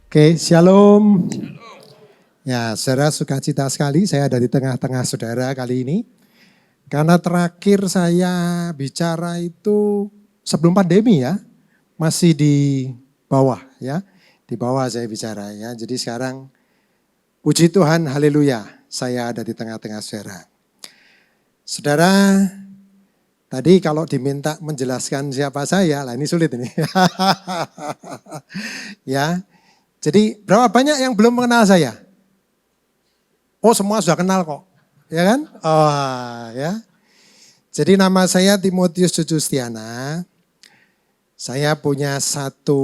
Oke, shalom. Ya, saudara sukacita sekali saya ada di tengah-tengah saudara kali ini. Karena terakhir saya bicara itu sebelum pandemi ya, masih di bawah ya. Di bawah saya bicara ya. Jadi sekarang puji Tuhan, haleluya, saya ada di tengah-tengah saudara. Saudara, tadi kalau diminta menjelaskan siapa saya, lah ini sulit ini. Ya. Jadi berapa banyak yang belum mengenal saya? Oh, semua sudah kenal kok. Ya kan? Oh, ya. Jadi nama saya Timotius Jujustiana. Saya punya satu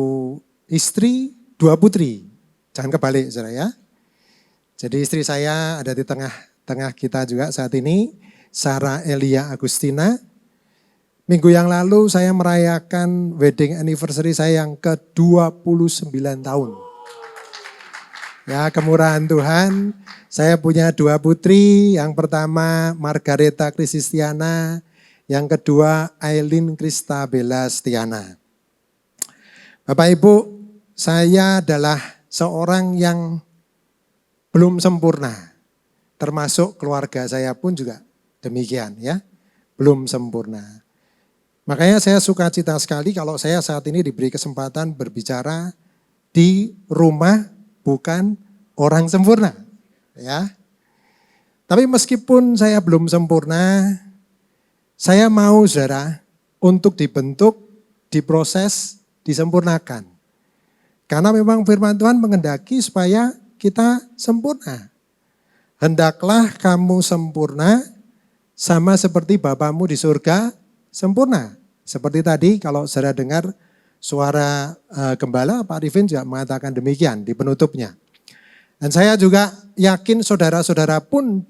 istri, dua putri. Jangan kebalik, saudara ya. Jadi istri saya ada di tengah-tengah kita juga saat ini, Sarah Elia Agustina. Minggu yang lalu saya merayakan wedding anniversary saya yang ke-29 tahun. Ya, kemurahan Tuhan, saya punya dua putri, yang pertama Margareta Krisistiana, yang kedua Aileen Kristabella Stiana. Bapak Ibu, saya adalah seorang yang belum sempurna, termasuk keluarga saya pun juga demikian ya, belum sempurna. Makanya saya sukacita sekali kalau saya saat ini diberi kesempatan berbicara di rumah bukan orang sempurna, ya. Tapi meskipun saya belum sempurna, saya mau saudara untuk dibentuk, diproses, disempurnakan. Karena memang firman Tuhan menghendaki supaya kita sempurna. Hendaklah kamu sempurna sama seperti Bapamu di surga sempurna. Seperti tadi kalau saudara dengar suara gembala, Pak Arifin juga mengatakan demikian di penutupnya. Dan saya juga yakin saudara-saudara pun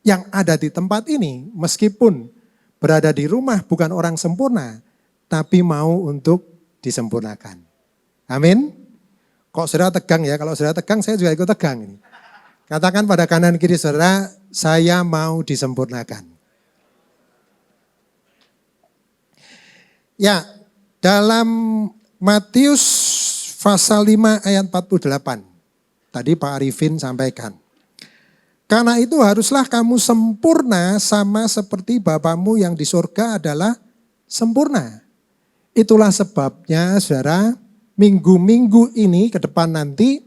yang ada di tempat ini, meskipun berada di rumah bukan orang sempurna, tapi mau untuk disempurnakan. Amin. Kok saudara tegang ya? Kalau saudara tegang, saya juga ikut tegang ini. Katakan pada kanan kiri saudara, saya mau disempurnakan. Ya, dalam Matius pasal 5 ayat 48. Tadi Pak Arifin sampaikan. Karena itu haruslah kamu sempurna sama seperti Bapamu yang di surga adalah sempurna. Itulah sebabnya saudara, minggu-minggu ini ke depan nanti,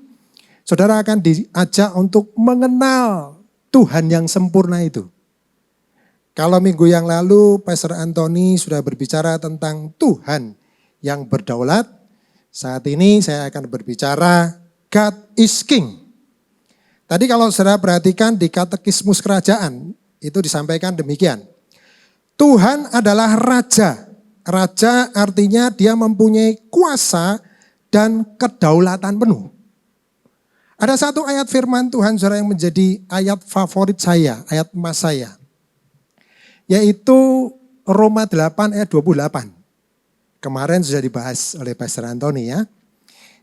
saudara akan diajak untuk mengenal Tuhan yang sempurna itu. Kalau minggu yang lalu Pastor Anthony sudah berbicara tentang Tuhan yang berdaulat, saat ini saya akan berbicara God is King. Tadi kalau saudara perhatikan di katekismus kerajaan, itu disampaikan demikian. Tuhan adalah Raja. Raja artinya dia mempunyai kuasa dan kedaulatan penuh. Ada satu ayat firman Tuhan saudara yang menjadi ayat favorit saya, ayat emas saya. Yaitu Roma 8 ayat 28. Kemarin sudah dibahas oleh Pastor Anthony ya.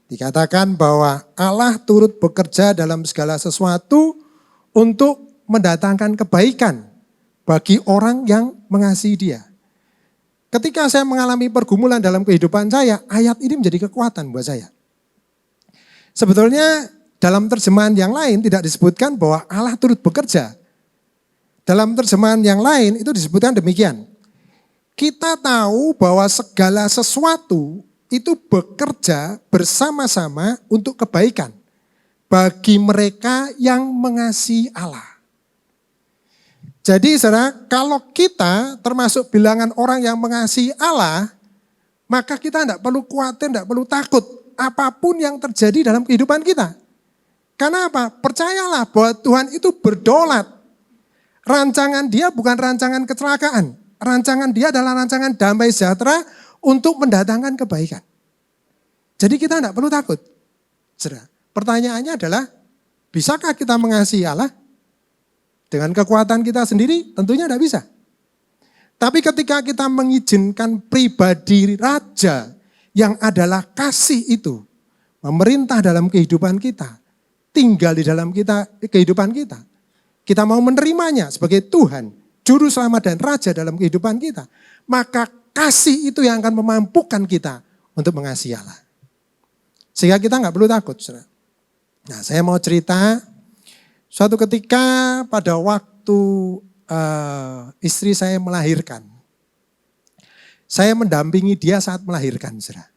Dikatakan bahwa Allah turut bekerja dalam segala sesuatu untuk mendatangkan kebaikan bagi orang yang mengasihi Dia. Ketika saya mengalami pergumulan dalam kehidupan saya, ayat ini menjadi kekuatan buat saya. Sebetulnya dalam terjemahan yang lain tidak disebutkan bahwa Allah turut bekerja. Dalam terjemahan yang lain itu disebutkan demikian. Kita tahu bahwa segala sesuatu itu bekerja bersama-sama untuk kebaikan bagi mereka yang mengasihi Allah. Jadi saudara, kalau kita termasuk bilangan orang yang mengasihi Allah, maka kita tidak perlu khawatir, tidak perlu takut apapun yang terjadi dalam kehidupan kita. Karena apa? Percayalah bahwa Tuhan itu berdaulat. Rancangan Dia bukan rancangan kecelakaan. Rancangan Dia adalah rancangan damai sejahtera untuk mendatangkan kebaikan. Jadi kita tidak perlu takut. Saudara, pertanyaannya adalah, bisakah kita mengasihi Allah? Dengan kekuatan kita sendiri tentunya tidak bisa. Tapi ketika kita mengizinkan pribadi Raja yang adalah kasih itu memerintah dalam kehidupan kita, tinggal di dalam kehidupan kita. Kita mau menerimanya sebagai Tuhan, Juru Selamat dan Raja dalam kehidupan kita. Maka kasih itu yang akan memampukan kita untuk mengasihi Allah. Sehingga kita nggak perlu takut, saudara. Nah, saya mau cerita, suatu ketika pada waktu istri saya melahirkan, saya mendampingi dia saat melahirkan, saudara.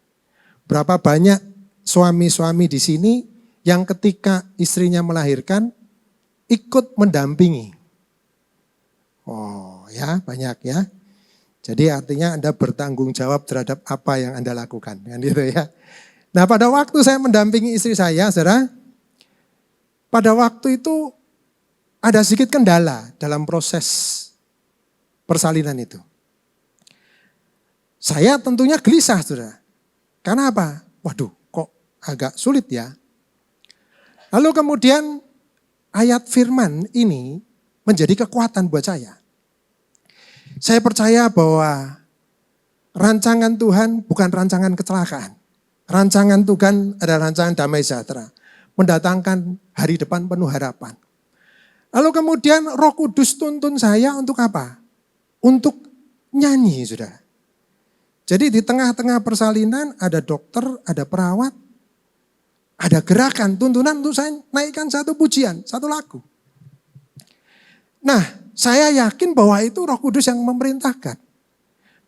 Berapa banyak suami-suami di sini yang ketika istrinya melahirkan ikut mendampingi. Oh ya, banyak ya. Jadi artinya Anda bertanggung jawab terhadap apa yang Anda lakukan, kan gitu ya. Nah, pada waktu saya mendampingi istri saya, saudara, pada waktu itu ada sedikit kendala dalam proses persalinan itu. Saya tentunya gelisah, saudara. Karena apa? Waduh, kok agak sulit ya. Lalu kemudian ayat firman ini menjadi kekuatan buat saya. Saya percaya bahwa rancangan Tuhan bukan rancangan kecelakaan. Rancangan Tuhan adalah rancangan damai sejahtera. Mendatangkan hari depan penuh harapan. Lalu kemudian Roh Kudus tuntun saya untuk apa? Untuk nyanyi, saudara. Jadi di tengah-tengah persalinan ada dokter, ada perawat, ada gerakan, tuntunan untuk saya naikkan satu pujian, satu lagu. Nah, saya yakin bahwa itu Roh Kudus yang memerintahkan.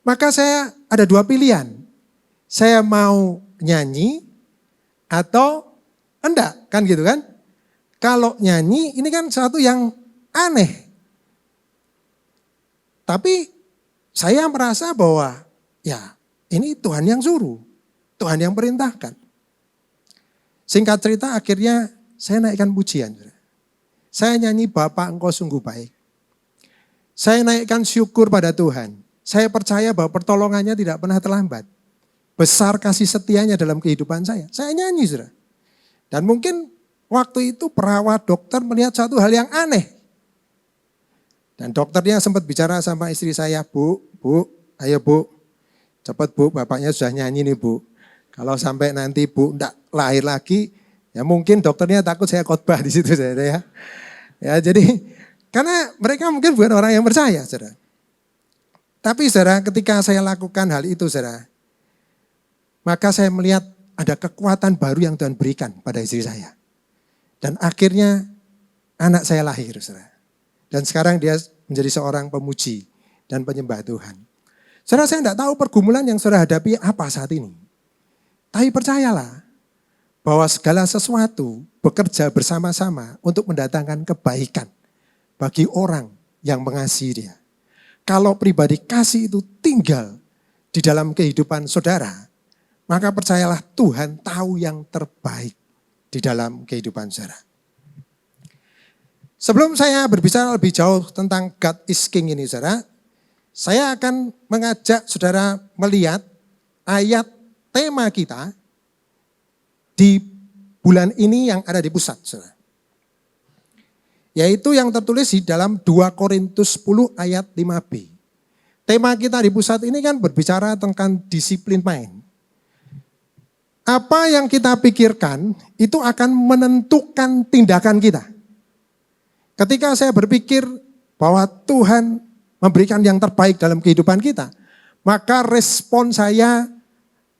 Maka saya ada dua pilihan. Saya mau nyanyi atau enggak, kan gitu kan? Kalau nyanyi ini kan sesuatu yang aneh. Tapi saya merasa bahwa ya ini Tuhan yang suruh, Tuhan yang perintahkan. Singkat cerita akhirnya saya naikkan pujian. Saya nyanyi Bapa Engkau sungguh baik. Saya naikkan syukur pada Tuhan. Saya percaya bahwa pertolongannya tidak pernah terlambat. Besar kasih setianya dalam kehidupan saya. Saya nyanyi, saudara. Dan mungkin waktu itu perawat dokter melihat satu hal yang aneh. Dan dokternya sempat bicara sama istri saya, Bu, ayo Bu, cepat Bu, bapaknya sudah nyanyi nih Bu. Kalau sampai nanti Bu enggak lahir lagi, ya mungkin dokternya takut saya khotbah di situ, saudara ya. Ya jadi karena mereka mungkin bukan orang yang percaya, saudara. Tapi saudara, ketika saya lakukan hal itu, saudara, maka saya melihat ada kekuatan baru yang Tuhan berikan pada istri saya. Dan akhirnya anak saya lahir, saudara. Dan sekarang dia menjadi seorang pemuji dan penyembah Tuhan. Saudara, saya tidak tahu pergumulan yang saudara hadapi apa saat ini. Tapi percayalah bahwa segala sesuatu bekerja bersama-sama untuk mendatangkan kebaikan bagi orang yang mengasihi dia. Kalau pribadi kasih itu tinggal di dalam kehidupan saudara, maka percayalah Tuhan tahu yang terbaik di dalam kehidupan saudara. Sebelum saya berbicara lebih jauh tentang God is King ini, saudara, saya akan mengajak saudara melihat ayat tema kita di bulan ini yang ada di pusat, saudara. Yaitu yang tertulis di dalam 2 Korintus 10 ayat 5b. Tema kita di pusat ini kan berbicara tentang disiplin main. Apa yang kita pikirkan itu akan menentukan tindakan kita. Ketika saya berpikir bahwa Tuhan memberikan yang terbaik dalam kehidupan kita, maka respon saya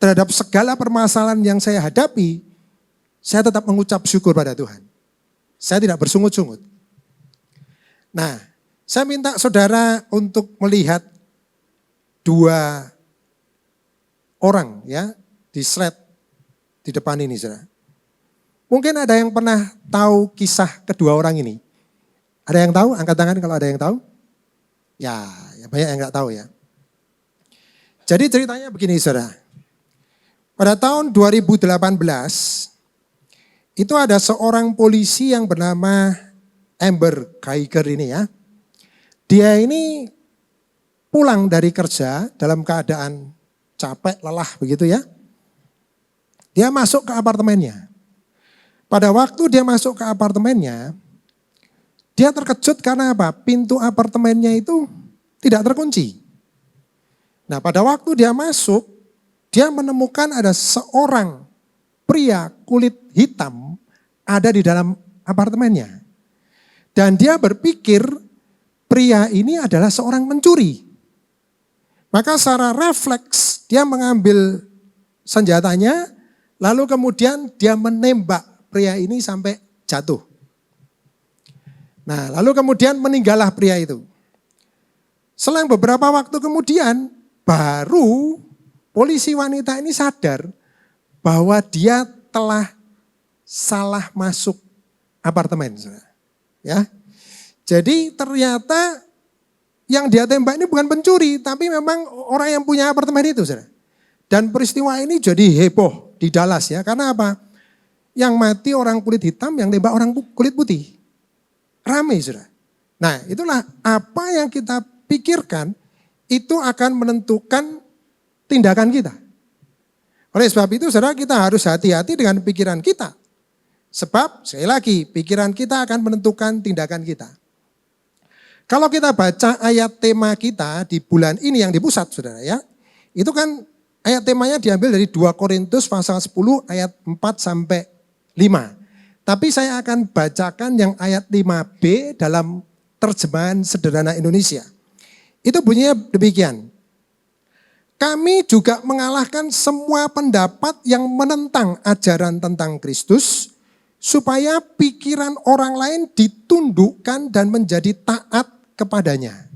terhadap segala permasalahan yang saya hadapi, saya tetap mengucap syukur pada Tuhan. Saya tidak bersungut-sungut. Nah, saya minta saudara untuk melihat 2 orang ya di slide di depan ini, saudara. Mungkin ada yang pernah tahu kisah kedua orang ini. Ada yang tahu? Angkat tangan kalau ada yang tahu. Ya banyak yang nggak tahu ya. Jadi ceritanya begini, saudara. Pada tahun 2018, itu ada seorang polisi yang bernama Amber Geiger ini ya. Dia ini pulang dari kerja dalam keadaan capek, lelah begitu ya. Dia masuk ke apartemennya. Pada waktu dia masuk ke apartemennya, dia terkejut karena apa? Pintu apartemennya itu tidak terkunci. Nah, pada waktu dia masuk, dia menemukan ada seorang pria kulit hitam ada di dalam apartemennya. Dan dia berpikir pria ini adalah seorang pencuri. Maka secara refleks dia mengambil senjatanya, lalu kemudian dia menembak pria ini sampai jatuh. Nah, lalu kemudian meninggallah pria itu. Selang beberapa waktu kemudian, baru polisi wanita ini sadar bahwa dia telah salah masuk apartemen. Ya. Jadi ternyata yang dia tembak ini bukan pencuri, tapi memang orang yang punya apartemen itu. Dan peristiwa ini jadi heboh di Dallas ya, karena apa? Yang mati orang kulit hitam, yang tembak orang kulit putih. Ramai sudah. Nah itulah apa yang kita pikirkan, itu akan menentukan tindakan kita. Oleh sebab itu saudara, kita harus hati-hati dengan pikiran kita. Sebab sekali lagi pikiran kita akan menentukan tindakan kita. Kalau kita baca ayat tema kita di bulan ini yang di pusat saudara ya. Itu kan ayat temanya diambil dari 2 Korintus pasal 10 ayat 4 sampai 5. Tapi saya akan bacakan yang ayat 5b dalam terjemahan sederhana Indonesia. Itu bunyinya demikian. Kami juga mengalahkan semua pendapat yang menentang ajaran tentang Kristus, supaya pikiran orang lain ditundukkan dan menjadi taat kepadanya.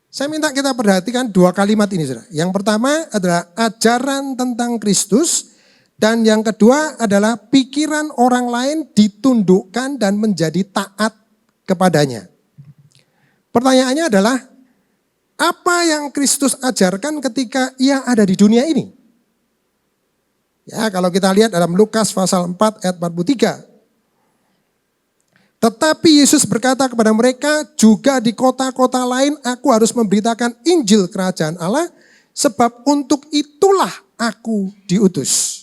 Saya minta kita perhatikan 2 kalimat ini, saudara. Yang pertama adalah ajaran tentang Kristus, dan yang kedua adalah pikiran orang lain ditundukkan dan menjadi taat kepadanya. Pertanyaannya adalah, apa yang Kristus ajarkan ketika ia ada di dunia ini? Ya, kalau kita lihat dalam Lukas pasal 4 ayat 43. Tetapi Yesus berkata kepada mereka, juga di kota-kota lain aku harus memberitakan Injil Kerajaan Allah, sebab untuk itulah aku diutus.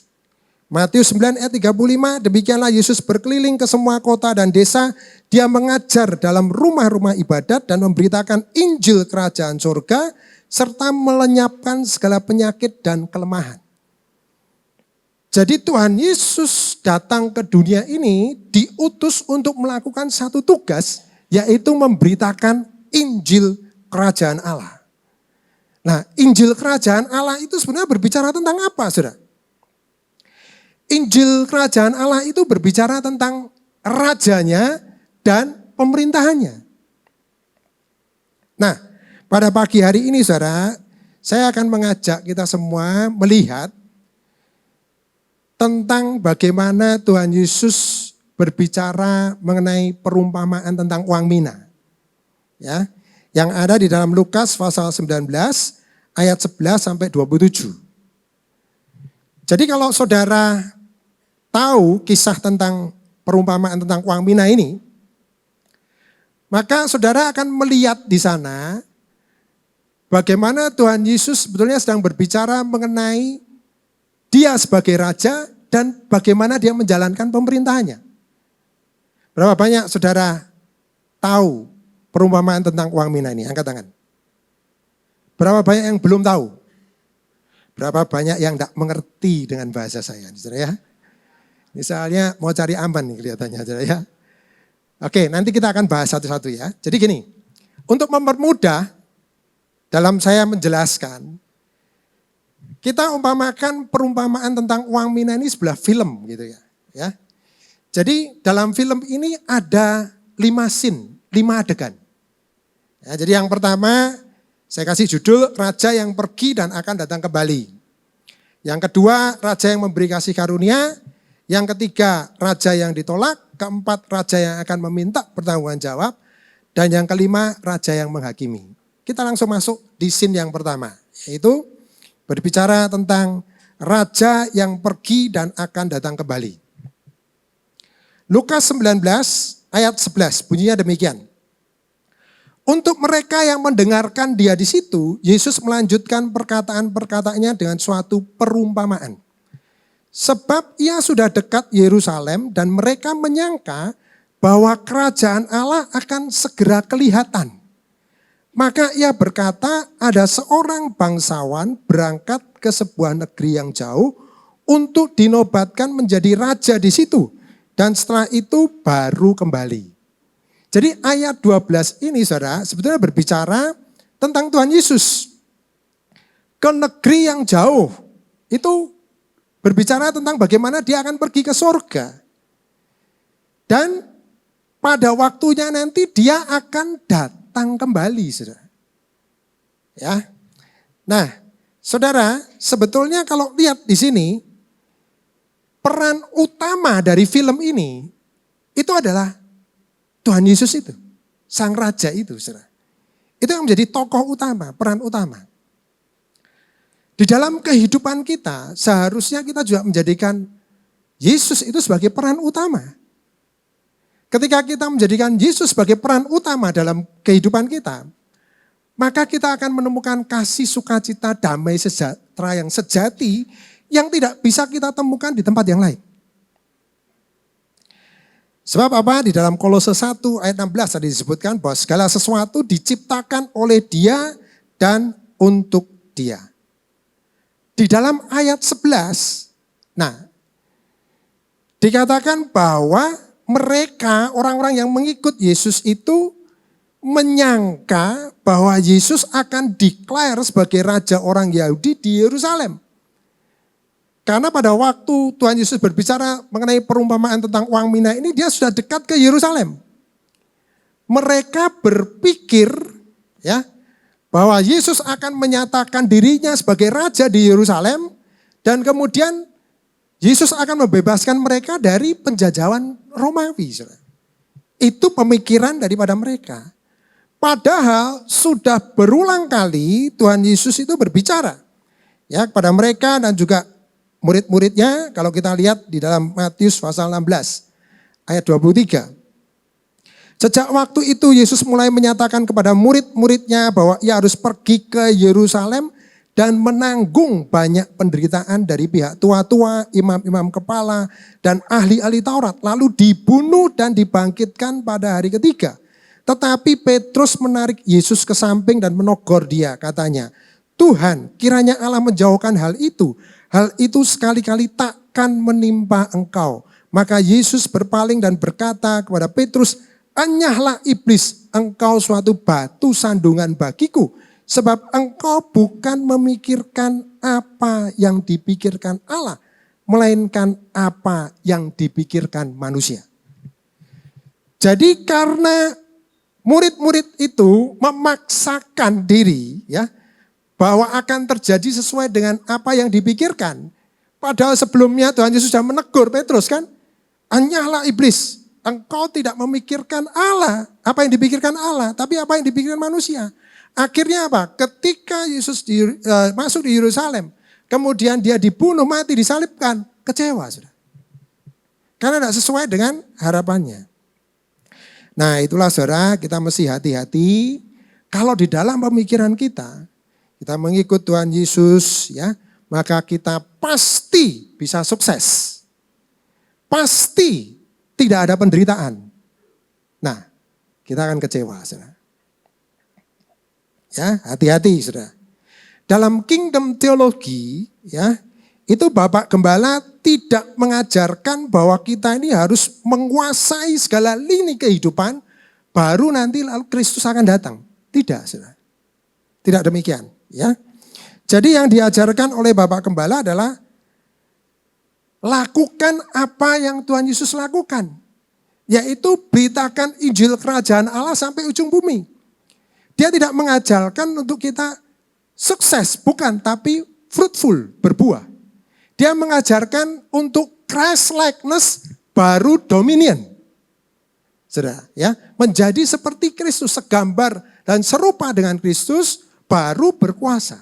Matius 9 ayat 35, demikianlah Yesus berkeliling ke semua kota dan desa, dia mengajar dalam rumah-rumah ibadat dan memberitakan Injil Kerajaan Surga, serta melenyapkan segala penyakit dan kelemahan. Jadi Tuhan Yesus datang ke dunia ini diutus untuk melakukan satu tugas, yaitu memberitakan Injil Kerajaan Allah. Nah, Injil Kerajaan Allah itu sebenarnya berbicara tentang apa, saudara? Injil Kerajaan Allah itu berbicara tentang rajanya dan pemerintahannya. Nah, pada pagi hari ini saudara, saya akan mengajak kita semua melihat tentang bagaimana Tuhan Yesus berbicara mengenai perumpamaan tentang uang mina. Ya, yang ada di dalam Lukas pasal 19 ayat 11 sampai 27. Jadi kalau saudara tahu kisah tentang perumpamaan tentang uang mina ini, maka saudara akan melihat di sana bagaimana Tuhan Yesus sebetulnya sedang berbicara mengenai dia sebagai raja dan bagaimana dia menjalankan pemerintahannya. Berapa banyak saudara tahu perumpamaan tentang uang mina ini? Angkat tangan. Berapa banyak yang belum tahu? Berapa banyak yang tidak mengerti dengan bahasa saya, saudara ya? Misalnya mau cari aman nih kelihatannya, saudara ya. Oke, nanti kita akan bahas satu-satu ya. Jadi gini, untuk mempermudah dalam saya menjelaskan, kita umpamakan perumpamaan tentang uang mina ini sebelah film gitu ya. Jadi dalam film ini ada 5 scene, 5 adegan. Ya, jadi yang pertama saya kasih judul Raja yang pergi dan akan datang kembali. Yang kedua Raja yang memberi kasih karunia. Yang ketiga Raja yang ditolak. Keempat Raja yang akan meminta pertanggungan jawab. Dan yang kelima Raja yang menghakimi. Kita langsung masuk di scene yang pertama. Yaitu berbicara tentang Raja yang pergi dan akan datang kembali. Lukas 19 ayat 11 bunyinya demikian. Untuk mereka yang mendengarkan dia di situ, Yesus melanjutkan perkataan-perkataannya dengan suatu perumpamaan. Sebab ia sudah dekat Yerusalem dan mereka menyangka bahwa kerajaan Allah akan segera kelihatan. Maka ia berkata, ada seorang bangsawan berangkat ke sebuah negeri yang jauh untuk dinobatkan menjadi raja di situ. Dan setelah itu baru kembali. Jadi ayat 12 ini saudara sebetulnya berbicara tentang Tuhan Yesus. Ke negeri yang jauh itu berbicara tentang bagaimana dia akan pergi ke surga. Dan pada waktunya nanti dia akan datang kembali, saudara. Ya. Nah, saudara, sebetulnya kalau lihat di sini, peran utama dari film ini, itu adalah Tuhan Yesus itu. Sang Raja itu, saudara. Itu yang menjadi tokoh utama, peran utama. Di dalam kehidupan kita, seharusnya kita juga menjadikan Yesus itu sebagai peran utama. Ketika kita menjadikan Yesus sebagai peran utama dalam kehidupan kita, maka kita akan menemukan kasih, sukacita, damai, sejahtera yang sejati yang tidak bisa kita temukan di tempat yang lain. Sebab apa? Di dalam Kolose 1 ayat 16 tadi disebutkan bahwa segala sesuatu diciptakan oleh Dia dan untuk Dia. Di dalam ayat 11, nah, dikatakan bahwa mereka, orang-orang yang mengikut Yesus itu menyangka bahwa Yesus akan declare sebagai Raja orang Yahudi di Yerusalem. Karena pada waktu Tuhan Yesus berbicara mengenai perumpamaan tentang uang mina ini, dia sudah dekat ke Yerusalem. Mereka berpikir ya bahwa Yesus akan menyatakan dirinya sebagai Raja di Yerusalem dan kemudian Yesus akan membebaskan mereka dari penjajahan Romawi. Itu pemikiran daripada mereka. Padahal sudah berulang kali Tuhan Yesus itu berbicara ya kepada mereka dan juga murid-muridnya. Kalau kita lihat di dalam Matius pasal 16 ayat 23. Sejak waktu itu Yesus mulai menyatakan kepada murid-muridnya bahwa ia harus pergi ke Yerusalem dan menanggung banyak penderitaan dari pihak tua-tua, imam-imam kepala, dan ahli-ahli Taurat. Lalu dibunuh dan dibangkitkan pada hari ketiga. Tetapi Petrus menarik Yesus ke samping dan menegur dia, katanya, Tuhan, kiranya Allah menjauhkan hal itu. Hal itu sekali-kali takkan menimpa engkau. Maka Yesus berpaling dan berkata kepada Petrus, "Enyahlah iblis, engkau suatu batu sandungan bagiku. Sebab engkau bukan memikirkan apa yang dipikirkan Allah, melainkan apa yang dipikirkan manusia." Jadi karena murid-murid itu memaksakan diri ya bahwa akan terjadi sesuai dengan apa yang dipikirkan. Padahal sebelumnya Tuhan Yesus sudah menegur Petrus kan, "Enyahlah iblis, engkau tidak memikirkan Allah, apa yang dipikirkan Allah, tapi apa yang dipikirkan manusia." Akhirnya apa? Ketika Yesus masuk di Yerusalem, kemudian dia dibunuh, mati, disalibkan, kecewa sudah. Karena tidak sesuai dengan harapannya. Nah itulah saudara, kita mesti hati-hati. Kalau di dalam pemikiran kita mengikut Tuhan Yesus ya, maka kita pasti bisa sukses. Pasti tidak ada penderitaan. Nah, kita akan kecewa saudara. Ya, hati-hati saudara. Dalam kingdom teologi ya, itu Bapak Gembala tidak mengajarkan bahwa kita ini harus menguasai segala lini kehidupan baru nanti lalu Kristus akan datang. Tidak, saudara. Tidak demikian, ya. Jadi yang diajarkan oleh Bapak Gembala adalah lakukan apa yang Tuhan Yesus lakukan, yaitu beritakan Injil Kerajaan Allah sampai ujung bumi. Dia tidak mengajarkan untuk kita sukses, bukan, tapi fruitful, berbuah. Dia mengajarkan untuk Christ likeness baru dominion. Saudara, ya, menjadi seperti Kristus, segambar dan serupa dengan Kristus baru berkuasa.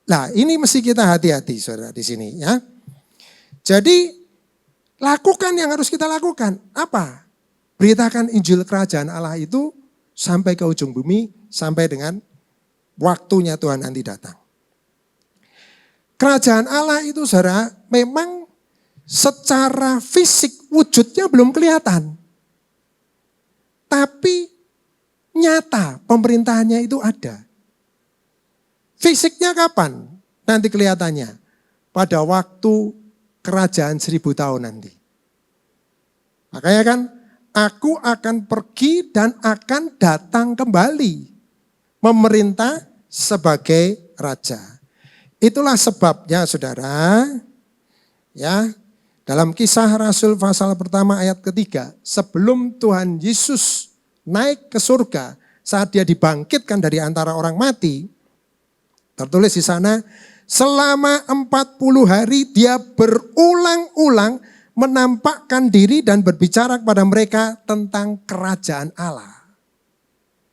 Nah, ini mesti kita hati-hati saudara di sini ya. Jadi lakukan yang harus kita lakukan. Apa? Beritakan Injil Kerajaan Allah itu sampai ke ujung bumi, sampai dengan waktunya Tuhan nanti datang. Kerajaan Allah itu saudara memang secara fisik wujudnya belum kelihatan. Tapi nyata pemerintahannya itu ada. Fisiknya kapan? Nanti kelihatannya. Pada waktu kerajaan 1000 tahun nanti. Makanya kan, aku akan pergi dan akan datang kembali. Memerintah sebagai raja. Itulah sebabnya saudara, Ya, dalam Kisah Rasul pasal pertama ayat ketiga, sebelum Tuhan Yesus naik ke surga, saat dia dibangkitkan dari antara orang mati, tertulis di sana, selama 40 hari dia berulang-ulang menampakkan diri dan berbicara kepada mereka tentang kerajaan Allah.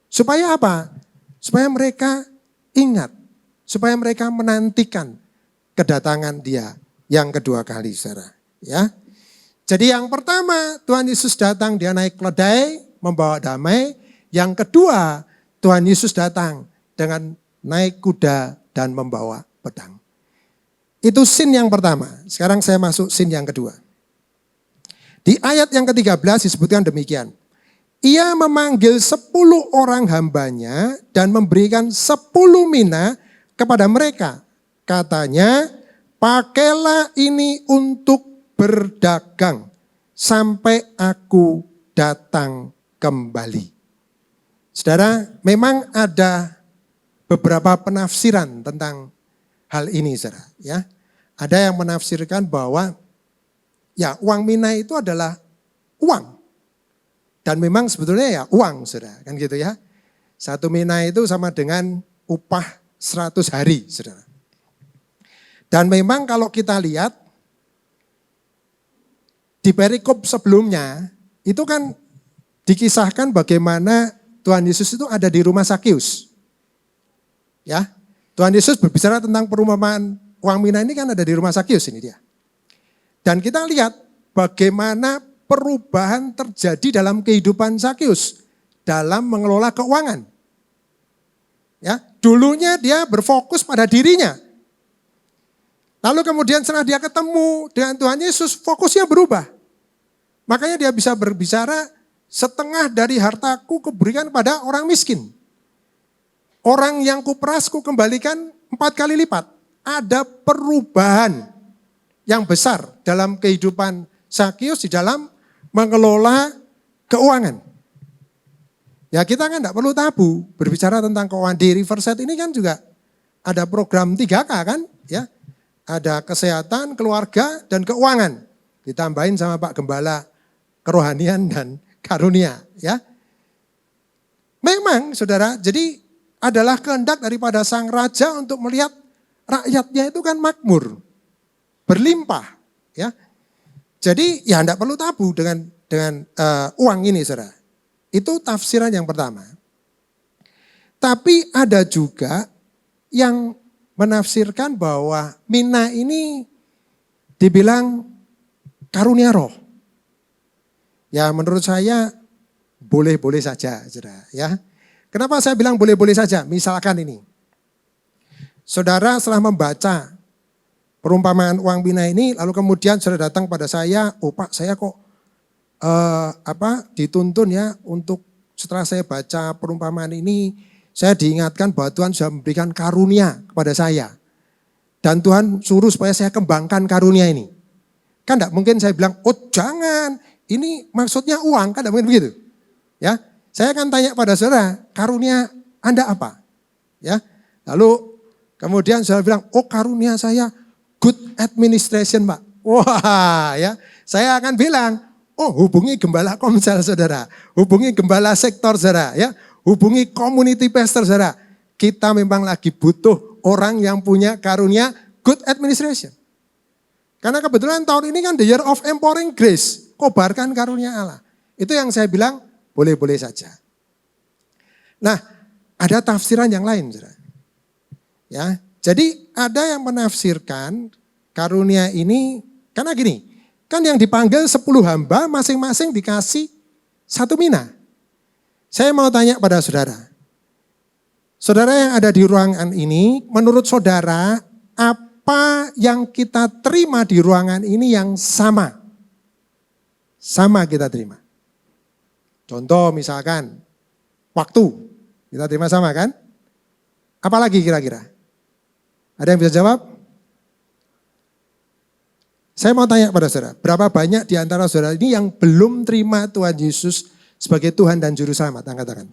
Supaya apa? Supaya mereka ingat, supaya mereka menantikan kedatangan dia yang kedua kali, saudara. Ya, jadi yang pertama Tuhan Yesus datang, dia naik keledai membawa damai. Yang kedua Tuhan Yesus datang dengan naik kuda dan membawa pedang. Itu scene yang pertama. Sekarang saya masuk scene yang kedua. Di ayat yang ke-13 disebutkan demikian. Ia memanggil 10 orang hambanya dan memberikan 10 mina kepada mereka. Katanya, pakailah ini untuk berdagang sampai aku datang kembali. Saudara, memang ada beberapa penafsiran tentang hal ini, saudara. Ya, ada yang menafsirkan bahwa ya uang mina itu adalah uang. Dan memang sebetulnya ya uang, saudara, kan gitu ya. 1 mina itu sama dengan upah 100 hari, saudara. Dan memang kalau kita lihat di perikop sebelumnya, itu kan dikisahkan bagaimana Tuhan Yesus itu ada di rumah Sakius. Ya, Tuhan Yesus berbicara tentang perumpamaan uang mina ini kan ada di rumah Sakius ini dia. Dan kita lihat bagaimana perubahan terjadi dalam kehidupan Sakius dalam mengelola keuangan. Ya, dulunya dia berfokus pada dirinya. Lalu kemudian setelah dia ketemu dengan Tuhan Yesus, fokusnya berubah. Makanya dia bisa berbicara, setengah dari hartaku kuberikan pada orang miskin. Orang yang kuperas kukembalikan 4 kali lipat. Ada perubahan yang besar dalam kehidupan Sakius di dalam mengelola keuangan. Ya kita kan tidak perlu tabu berbicara tentang keuangan. Di Riverside ini kan juga ada program 3K kan, ya. Ada kesehatan, keluarga, dan keuangan. Ditambahin sama Pak Gembala, kerohanian dan karunia. Ya, memang saudara, jadi adalah kehendak daripada sang raja untuk melihat rakyatnya itu kan makmur, berlimpah. Ya, jadi ya tidak perlu tabu dengan uang ini, saudara. Itu tafsiran yang pertama. Tapi ada juga yang menafsirkan bahwa mina ini dibilang karunia roh. Ya menurut saya boleh-boleh saja, saudara. Ya, kenapa saya bilang boleh-boleh saja? Misalkan ini, saudara setelah membaca perumpamaan uang mina ini, lalu kemudian saudara datang pada saya, oh Pak saya kok dituntun ya untuk setelah saya baca perumpamaan ini, saya diingatkan bahwa Tuhan sudah memberikan karunia kepada saya. Dan Tuhan suruh supaya saya kembangkan karunia ini. Kan enggak mungkin saya bilang, oh jangan, ini maksudnya uang, kan enggak mungkin begitu. Ya, saya akan tanya pada saudara, karunia Anda apa? Ya, lalu kemudian saudara bilang, oh karunia saya good administration Pak. Wah ya, saya akan bilang, oh hubungi gembala komsel saudara, hubungi gembala sektor saudara, ya, hubungi community pastor saudara. Kita memang lagi butuh orang yang punya karunia good administration. Karena kebetulan tahun ini kan the year of empowering grace, kobarkan karunia Allah. Itu yang saya bilang boleh-boleh saja. Nah, ada tafsiran yang lain saudara. Ya, jadi ada yang menafsirkan karunia ini karena gini, kan yang dipanggil 10 hamba masing-masing dikasih 1 mina. Saya mau tanya pada saudara. Saudara yang ada di ruangan ini, menurut saudara apa yang kita terima di ruangan ini yang sama? Sama kita terima. Contoh misalkan waktu, kita terima sama kan? Apalagi kira-kira? Ada yang bisa jawab? Saya mau tanya pada saudara, berapa banyak di antara saudara ini yang belum terima Tuhan Yesus sebagai Tuhan dan Juru Selamat? Angkat tangan.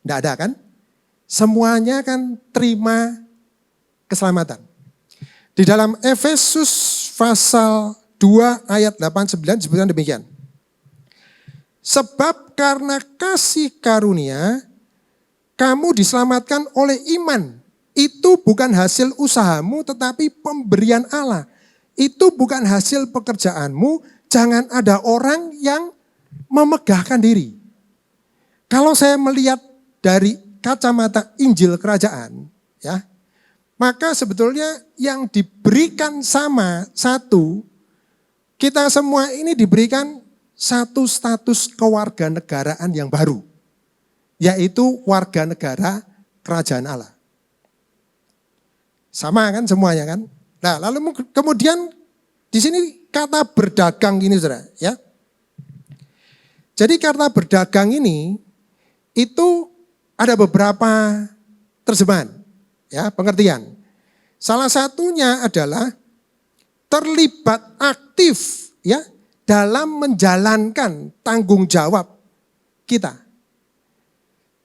Tidak ada kan? Semuanya kan terima keselamatan. Di dalam Efesus pasal 2 ayat 8-9 disebutkan demikian. Sebab karena kasih karunia, kamu diselamatkan oleh iman. Itu bukan hasil usahamu tetapi pemberian Allah. Itu bukan hasil pekerjaanmu, jangan ada orang yang memegahkan diri. Kalau saya melihat dari kacamata Injil Kerajaan, ya, maka sebetulnya yang diberikan sama satu, kita semua ini diberikan satu status kewarganegaraan yang baru, yaitu warga negara kerajaan Allah. Sama kan semuanya kan? Nah, lalu kemudian di sini kata berdagang ini saudara, ya. Jadi kata berdagang ini itu ada beberapa terjemahan, ya, pengertian. Salah satunya adalah terlibat aktif, ya, dalam menjalankan tanggung jawab kita.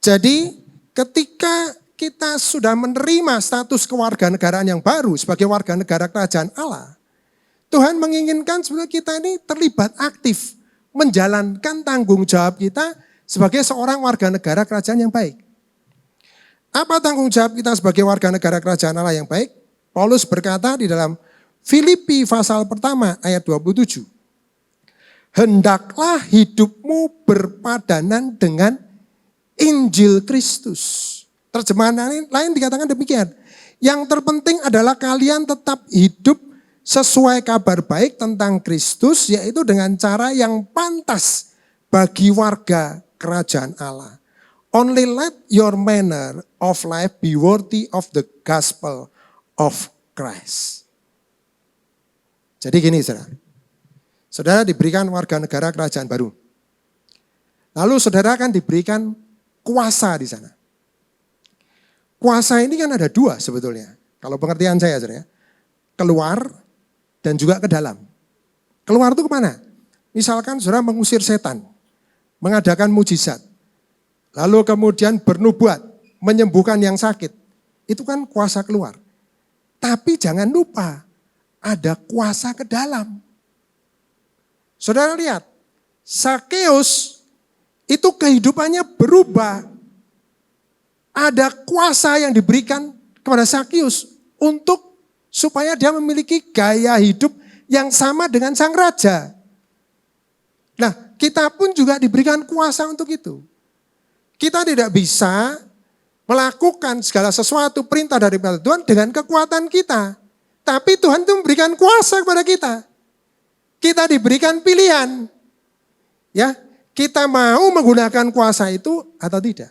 Jadi ketika kita sudah menerima status kewarganegaraan yang baru sebagai warga negara kerajaan Allah, Tuhan menginginkan sebenarnya kita ini terlibat aktif menjalankan tanggung jawab kita sebagai seorang warga negara kerajaan yang baik. Apa tanggung jawab kita sebagai warga negara kerajaan Allah yang baik? Paulus berkata di dalam Filipi pasal pertama ayat 27. Hendaklah hidupmu berpadanan dengan Injil Kristus. Terjemahan lain dikatakan demikian. Yang terpenting adalah kalian tetap hidup sesuai kabar baik tentang Kristus, yaitu dengan cara yang pantas bagi warga kerajaan Allah. Only let your manner of life be worthy of the gospel of Christ. Jadi gini saudara. Saudara diberikan warga negara kerajaan baru. Lalu saudara akan diberikan kuasa di sana. Kuasa ini kan ada dua sebetulnya. Kalau pengertian saya saudara, keluar dan juga ke dalam. Keluar itu kemana? Misalkan saudara mengusir setan, mengadakan mujizat, lalu kemudian bernubuat, menyembuhkan yang sakit. Itu kan kuasa keluar. Tapi jangan lupa, ada kuasa ke dalam. Saudara lihat, Sakeus itu kehidupannya berubah. Ada kuasa yang diberikan kepada Sakeus untuk supaya dia memiliki gaya hidup yang sama dengan sang raja. Nah, kita pun juga diberikan kuasa untuk itu. Kita tidak bisa melakukan segala sesuatu perintah daripada Tuhan dengan kekuatan kita. Tapi Tuhan itu memberikan kuasa kepada kita. Kita diberikan pilihan. Ya, kita mau menggunakan kuasa itu atau tidak.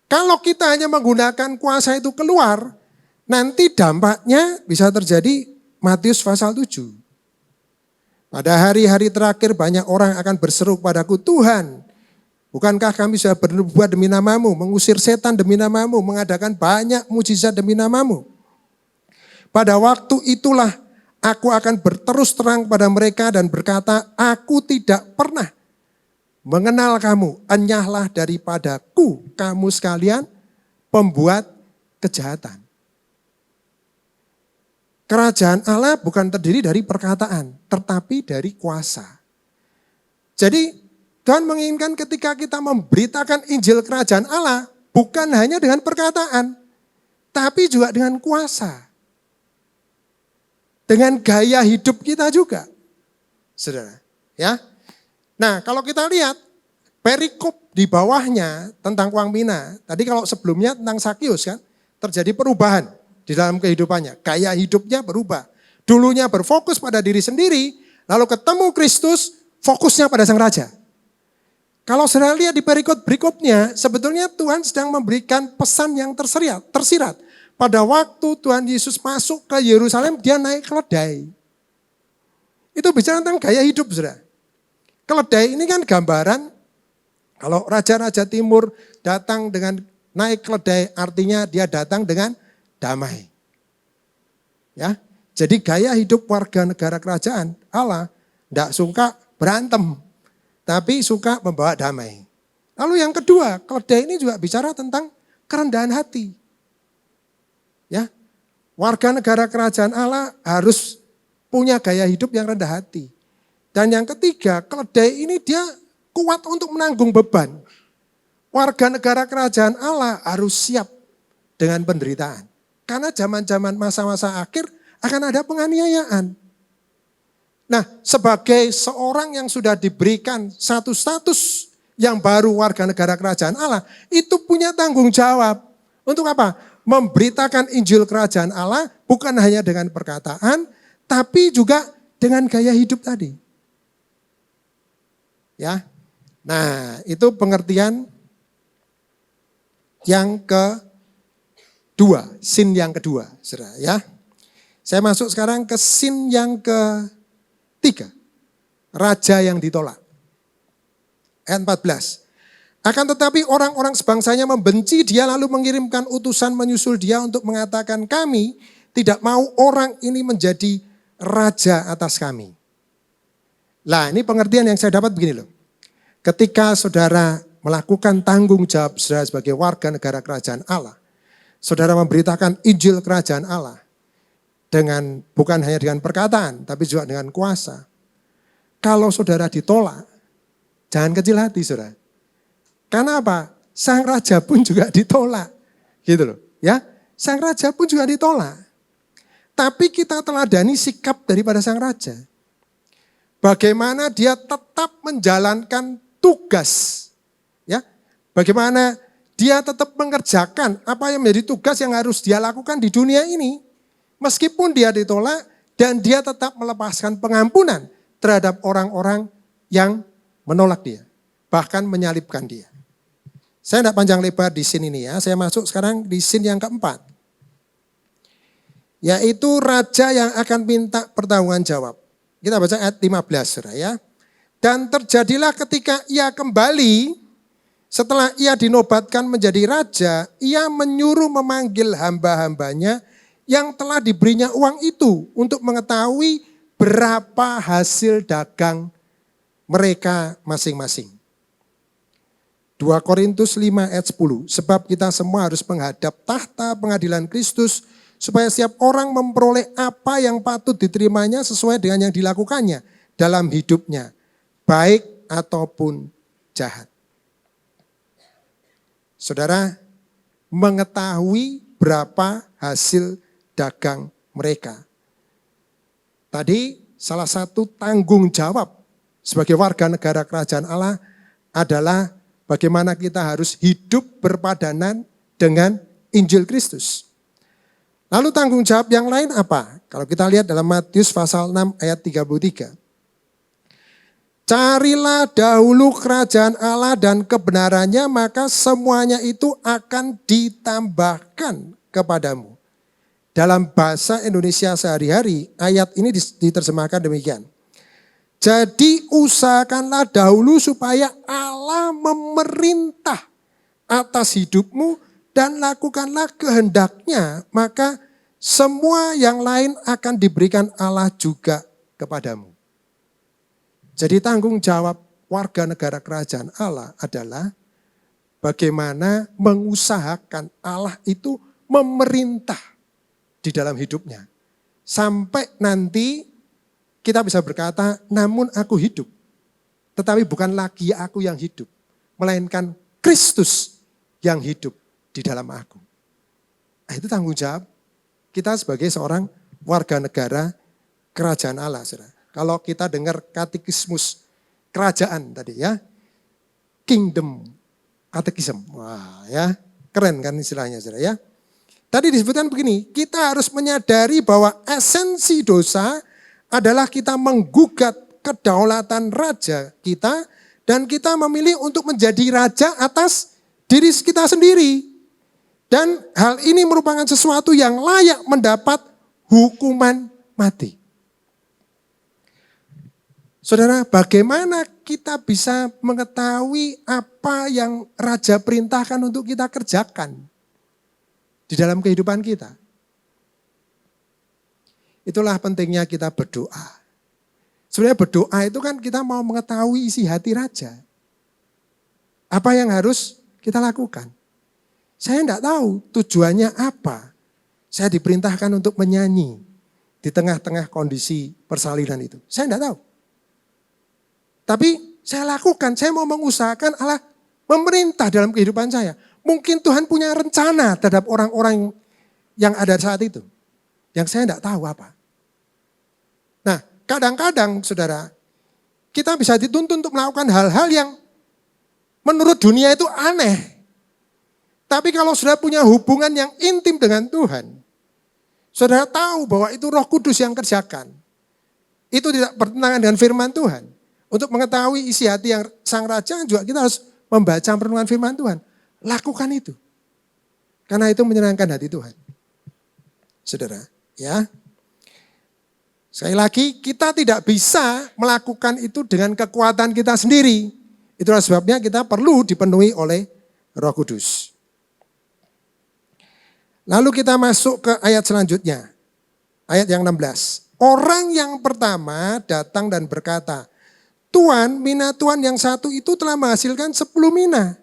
Kalau kita hanya menggunakan kuasa itu keluar, nanti dampaknya bisa terjadi Matius pasal 7. Pada hari-hari terakhir banyak orang akan berseru padaku, Tuhan, bukankah kami sudah bernubuat demi namamu, mengusir setan demi namamu, mengadakan banyak mujizat demi namamu. Pada waktu itulah aku akan berterus terang pada mereka dan berkata, aku tidak pernah mengenal kamu, enyahlah daripadaku kamu sekalian pembuat kejahatan. Kerajaan Allah bukan terdiri dari perkataan, tetapi dari kuasa. Jadi Tuhan menginginkan ketika kita memberitakan Injil Kerajaan Allah, bukan hanya dengan perkataan, tapi juga dengan kuasa. Dengan gaya hidup kita juga. Saudara, ya. Nah, kalau kita lihat perikop di bawahnya tentang uang mina, tadi kalau sebelumnya tentang Sakeus kan, terjadi perubahan di dalam kehidupannya. Gaya hidupnya berubah. Dulunya berfokus pada diri sendiri, lalu ketemu Kristus, fokusnya pada sang raja. Kalau saudara lihat di perikop berikutnya, sebetulnya Tuhan sedang memberikan pesan yang tersirat. Pada waktu Tuhan Yesus masuk ke Yerusalem, dia naik keledai. Itu bicara tentang gaya hidup, saudara. Keledai ini kan gambaran, kalau raja-raja timur datang dengan naik keledai, artinya dia datang dengan damai. Ya, jadi gaya hidup warga negara kerajaan Allah tidak suka berantem, tapi suka membawa damai. Lalu yang kedua, keledai ini juga bicara tentang kerendahan hati. Ya, warga negara kerajaan Allah harus punya gaya hidup yang rendah hati. Dan yang ketiga, keledai ini dia kuat untuk menanggung beban. Warga negara kerajaan Allah harus siap dengan penderitaan. Karena zaman-zaman masa-masa akhir akan ada penganiayaan. Nah, sebagai seorang yang sudah diberikan satu status yang baru warga negara kerajaan Allah, itu punya tanggung jawab. Untuk apa? Memberitakan Injil kerajaan Allah bukan hanya dengan perkataan, tapi juga dengan gaya hidup tadi. Ya. Nah, itu pengertian yang kedua, sin yang kedua, Saudara, ya. Saya masuk sekarang ke sin yang ketiga. Raja yang ditolak. Ayat 14. Akan tetapi orang-orang sebangsanya membenci dia lalu mengirimkan utusan menyusul dia untuk mengatakan kami tidak mau orang ini menjadi raja atas kami. Lah ini pengertian yang saya dapat begini loh. Ketika saudara melakukan tanggung jawab saudara sebagai warga negara kerajaan Allah. Saudara memberitakan Injil kerajaan Allah. Bukan hanya dengan perkataan tapi juga dengan kuasa. Kalau saudara ditolak, jangan kecil hati saudara. Karena apa? Sang raja pun juga ditolak. Gitu loh. Ya, sang raja pun juga ditolak. Tapi kita teladani sikap daripada sang raja. Bagaimana dia tetap menjalankan tugas. Ya, bagaimana dia tetap mengerjakan apa yang menjadi tugas yang harus dia lakukan di dunia ini. Meskipun dia ditolak dan dia tetap melepaskan pengampunan terhadap orang-orang yang menolak dia. Bahkan menyalibkan dia. Saya tidak panjang lebar di sin ini ya. Saya masuk sekarang di sin yang keempat. Yaitu raja yang akan minta pertanggungan jawab. Kita baca ayat 15 saudara ya. Dan terjadilah ketika ia kembali, setelah ia dinobatkan menjadi raja, ia menyuruh memanggil hamba-hambanya yang telah diberinya uang itu untuk mengetahui berapa hasil dagang mereka masing-masing. 2 Korintus 5 ayat 10, sebab kita semua harus menghadap tahta pengadilan Kristus supaya setiap orang memperoleh apa yang patut diterimanya sesuai dengan yang dilakukannya dalam hidupnya, baik ataupun jahat. Saudara, mengetahui berapa hasil dagang mereka. Tadi salah satu tanggung jawab sebagai warga negara kerajaan Allah adalah bagaimana kita harus hidup berpadanan dengan Injil Kristus. Lalu tanggung jawab yang lain apa? Kalau kita lihat dalam Matius pasal 6 ayat 33. Carilah dahulu kerajaan Allah dan kebenarannya, maka semuanya itu akan ditambahkan kepadamu. Dalam bahasa Indonesia sehari-hari, ayat ini diterjemahkan demikian. Jadi usahakanlah dahulu supaya Allah memerintah atas hidupmu dan lakukanlah kehendaknya, maka semua yang lain akan diberikan Allah juga kepadamu. Jadi tanggung jawab warga negara kerajaan Allah adalah bagaimana mengusahakan Allah itu memerintah di dalam hidupnya. Sampai nanti kita bisa berkata, namun aku hidup. Tetapi bukan lagi aku yang hidup. Melainkan Kristus yang hidup di dalam aku. Nah, itu tanggung jawab kita sebagai seorang warga negara kerajaan Allah. Saudara. Kalau kita dengar katekismus kerajaan tadi ya. Kingdom katekism. Wah ya, keren kan istilahnya saudara ya. Tadi disebutkan begini, kita harus menyadari bahwa esensi dosa adalah kita menggugat kedaulatan raja kita dan kita memilih untuk menjadi raja atas diri kita sendiri. Dan hal ini merupakan sesuatu yang layak mendapat hukuman mati. Saudara, bagaimana kita bisa mengetahui apa yang raja perintahkan untuk kita kerjakan di dalam kehidupan kita? Itulah pentingnya kita berdoa. Sebenarnya berdoa itu kan kita mau mengetahui isi hati raja. Apa yang harus kita lakukan? Saya tidak tahu tujuannya apa. Saya diperintahkan untuk menyanyi. di tengah-tengah kondisi persalinan itu? Saya tidak tahu. Tapi saya lakukan, saya mau mengusahakan Allah memerintah dalam kehidupan saya. Mungkin Tuhan punya rencana terhadap orang-orang yang ada saat itu. Yang saya tidak tahu apa. Nah, kadang-kadang saudara, kita bisa dituntun untuk melakukan hal-hal yang menurut dunia itu aneh. Tapi kalau saudara punya hubungan yang intim dengan Tuhan, saudara tahu bahwa itu Roh Kudus yang kerjakan. Itu tidak bertentangan dengan firman Tuhan. Untuk mengetahui isi hati yang Sang Raja juga kita harus membaca perenungan firman Tuhan. Lakukan itu. Karena itu menyenangkan hati Tuhan. Saudara, ya. Sekali lagi, kita tidak bisa melakukan itu dengan kekuatan kita sendiri. Itulah sebabnya kita perlu dipenuhi oleh Roh Kudus. Lalu kita masuk ke ayat selanjutnya. Ayat yang 16. Orang yang pertama datang dan berkata, Tuan, mina Tuan yang satu itu telah menghasilkan 10 mina.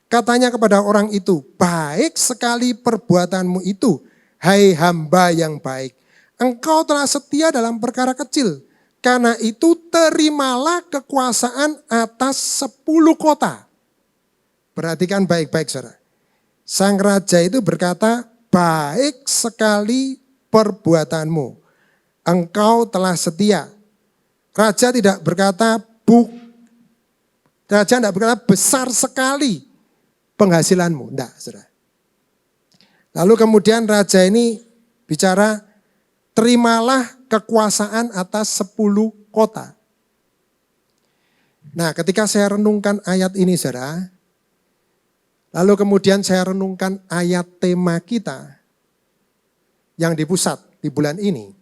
Katanya kepada orang itu, baik sekali perbuatanmu itu, hai hamba yang baik. Engkau telah setia dalam perkara kecil. Karena itu terimalah kekuasaan atas 10 kota. Perhatikan baik-baik saudara. Sang raja itu berkata, baik sekali perbuatanmu. Engkau telah setia. Raja tidak berkata, Raja tidak berkata besar sekali penghasilanmu. Tidak, saudara. Lalu kemudian raja ini bicara, terimalah kekuasaan atas 10 kota. Nah, ketika saya renungkan ayat ini, saudara, lalu kemudian saya renungkan ayat tema kita yang di pusat di bulan ini,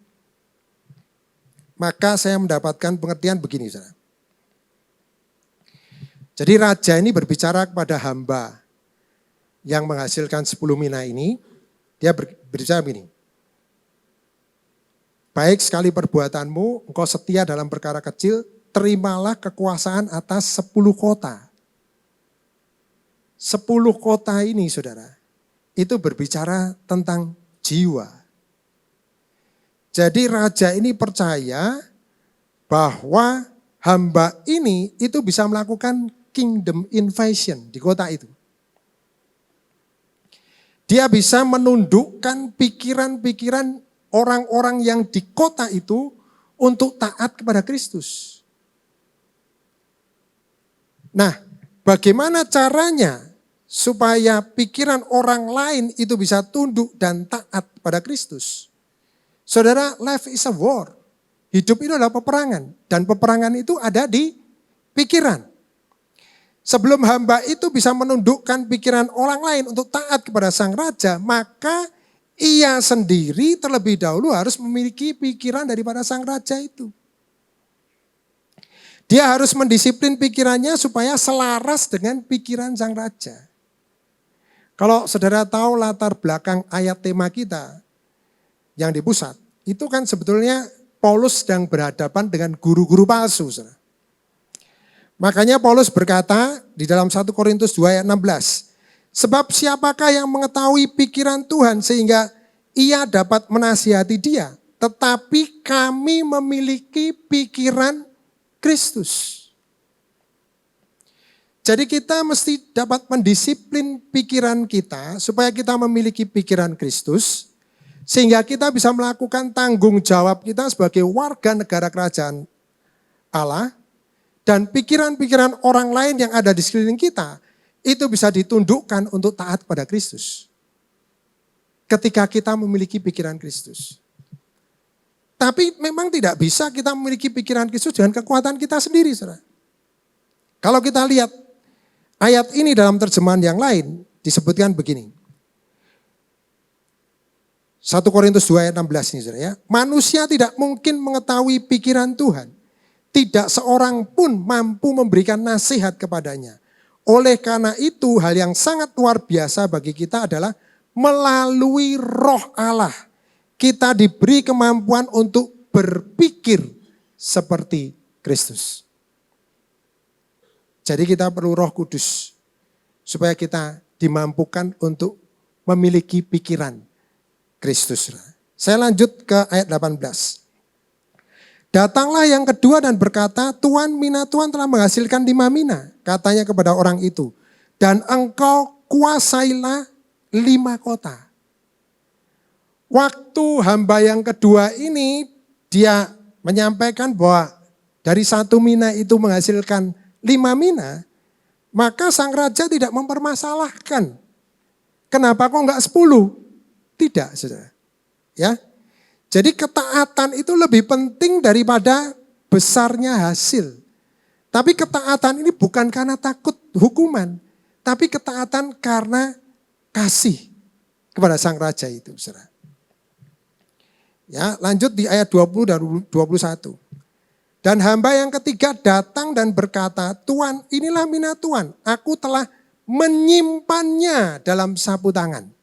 maka saya mendapatkan pengertian begini, saudara. Jadi raja ini berbicara kepada hamba yang menghasilkan 10 mina ini, dia berbicara begini. Baik sekali perbuatanmu, engkau setia dalam perkara kecil, terimalah kekuasaan atas 10 kota. 10 kota ini saudara, itu berbicara tentang jiwa. Jadi raja ini percaya bahwa hamba ini itu bisa melakukan kingdom invasion di kota itu. Dia bisa menundukkan pikiran-pikiran orang-orang yang di kota itu untuk taat kepada Kristus. Nah, bagaimana caranya supaya pikiran orang lain itu bisa tunduk dan taat pada Kristus? Saudara, life is a war. Hidup itu adalah peperangan. Dan peperangan itu ada di pikiran. Sebelum hamba itu bisa menundukkan pikiran orang lain untuk taat kepada sang raja, maka ia sendiri terlebih dahulu harus memiliki pikiran daripada sang raja itu. Dia harus mendisiplin pikirannya supaya selaras dengan pikiran sang raja. Kalau saudara tahu latar belakang ayat tema kita yang di pusat, itu kan sebetulnya Paulus sedang berhadapan dengan guru-guru palsu. Saudara. Makanya Paulus berkata di dalam 1 Korintus 2 ayat 16, sebab siapakah yang mengetahui pikiran Tuhan sehingga ia dapat menasihati dia, tetapi kami memiliki pikiran Kristus. Jadi kita mesti dapat mendisiplin pikiran kita supaya kita memiliki pikiran Kristus, sehingga kita bisa melakukan tanggung jawab kita sebagai warga negara kerajaan Allah, dan pikiran-pikiran orang lain yang ada di sekeliling kita, itu bisa ditundukkan untuk taat pada Kristus. Ketika kita memiliki pikiran Kristus. Tapi memang tidak bisa kita memiliki pikiran Kristus dengan kekuatan kita sendiri, saudara. Kalau kita lihat ayat ini dalam terjemahan yang lain, disebutkan begini. 1 Korintus 2 ayat 16 ini, saudara ya. Manusia tidak mungkin mengetahui pikiran Tuhan. Tidak seorang pun mampu memberikan nasihat kepadanya. Oleh karena itu hal yang sangat luar biasa bagi kita adalah melalui Roh Allah. Kita diberi kemampuan untuk berpikir seperti Kristus. Jadi kita perlu Roh Kudus supaya kita dimampukan untuk memiliki pikiran Kristus. Saya lanjut ke ayat 18. Datanglah yang kedua dan berkata, Tuan, mina Tuan telah menghasilkan 5 mina. Katanya kepada orang itu, dan engkau kuasailah 5 kota. Waktu hamba yang kedua ini, dia menyampaikan bahwa dari 1 mina itu menghasilkan 5 mina, maka sang raja tidak mempermasalahkan. Kenapa kok enggak 10? Tidak, saudara. Ya, jadi ketaatan itu lebih penting daripada besarnya hasil. Tapi ketaatan ini bukan karena takut hukuman, tapi ketaatan karena kasih kepada sang raja itu, saudara. Ya, lanjut di ayat 20 dan 21. Dan hamba yang ketiga datang dan berkata, Tuan, inilah mina Tuan, aku telah menyimpannya dalam sapu tangan.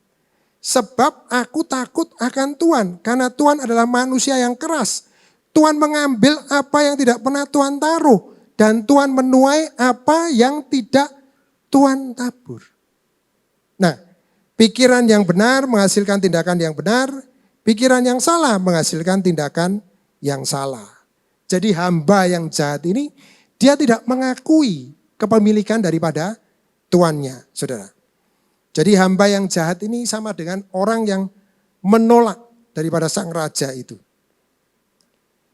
Sebab aku takut akan Tuhan, karena Tuhan adalah manusia yang keras. Tuhan mengambil apa yang tidak pernah Tuhan taruh, dan Tuhan menuai apa yang tidak Tuhan tabur. Nah, pikiran yang benar menghasilkan tindakan yang benar, pikiran yang salah menghasilkan tindakan yang salah. Jadi hamba yang jahat ini, dia tidak mengakui kepemilikan daripada tuannya, saudara. Jadi hamba yang jahat ini sama dengan orang yang menolak daripada sang raja itu.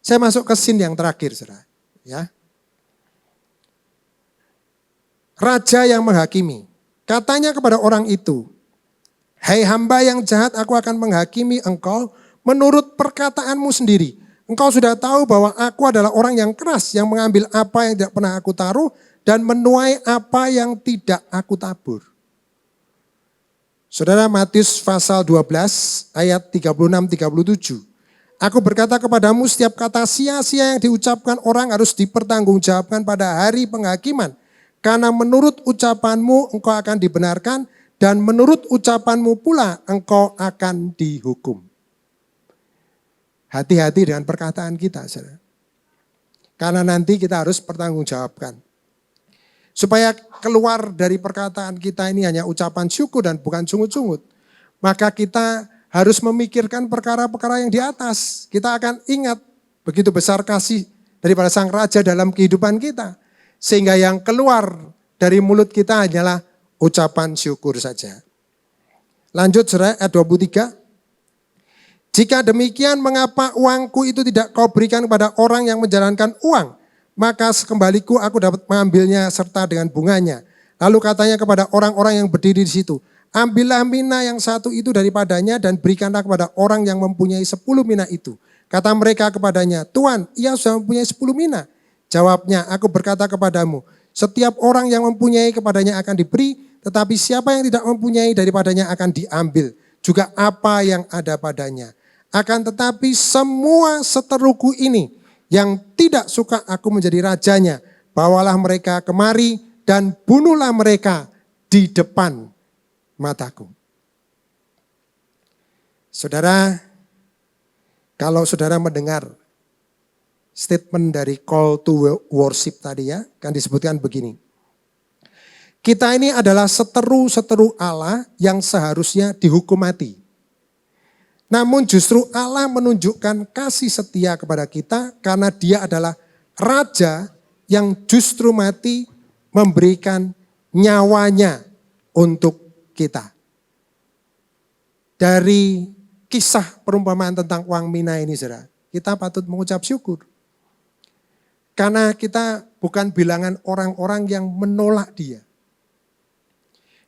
Saya masuk ke scene yang terakhir, saudara. Ya. Raja yang menghakimi, katanya kepada orang itu, hai hamba yang jahat, aku akan menghakimi engkau menurut perkataanmu sendiri. Engkau sudah tahu bahwa aku adalah orang yang keras, yang mengambil apa yang tidak pernah aku taruh, dan menuai apa yang tidak aku tabur. Saudara, Matius pasal 12 ayat 36-37. Aku berkata kepadamu, setiap kata sia-sia yang diucapkan orang harus dipertanggungjawabkan pada hari penghakiman. Karena menurut ucapanmu engkau akan dibenarkan, dan menurut ucapanmu pula engkau akan dihukum. Hati-hati dengan perkataan kita, saudara. Karena nanti kita harus pertanggungjawabkan. Supaya keluar dari perkataan kita ini hanya ucapan syukur dan bukan sungut-sungut. Maka kita harus memikirkan perkara-perkara yang di atas. Kita akan ingat begitu besar kasih daripada sang raja dalam kehidupan kita. Sehingga yang keluar dari mulut kita hanyalah ucapan syukur saja. Lanjut saudara, ayat 23. Jika demikian, mengapa uangku itu tidak kau berikan kepada orang yang menjalankan uang? Maka sekembaliku aku dapat mengambilnya serta dengan bunganya. Lalu katanya kepada orang-orang yang berdiri di situ, ambillah mina yang satu itu daripadanya dan berikanlah kepada orang yang mempunyai 10 mina itu. Kata mereka kepadanya, Tuan, ia sudah mempunyai 10 mina. Jawabnya, aku berkata kepadamu, setiap orang yang mempunyai kepadanya akan diberi, tetapi siapa yang tidak mempunyai daripadanya akan diambil. Juga apa yang ada padanya. Akan tetapi semua seteruku ini yang tidak suka aku menjadi rajanya, bawalah mereka kemari dan bunuhlah mereka di depan mataku. Saudara, kalau saudara mendengar statement dari call to worship tadi ya, kan disebutkan begini. Kita ini adalah seteru-seteru Allah yang seharusnya dihukum mati. Namun justru Allah menunjukkan kasih setia kepada kita karena dia adalah raja yang justru mati memberikan nyawanya untuk kita. Dari kisah perumpamaan tentang uang mina ini, saudara, kita patut mengucap syukur. Karena kita bukan bilangan orang-orang yang menolak dia.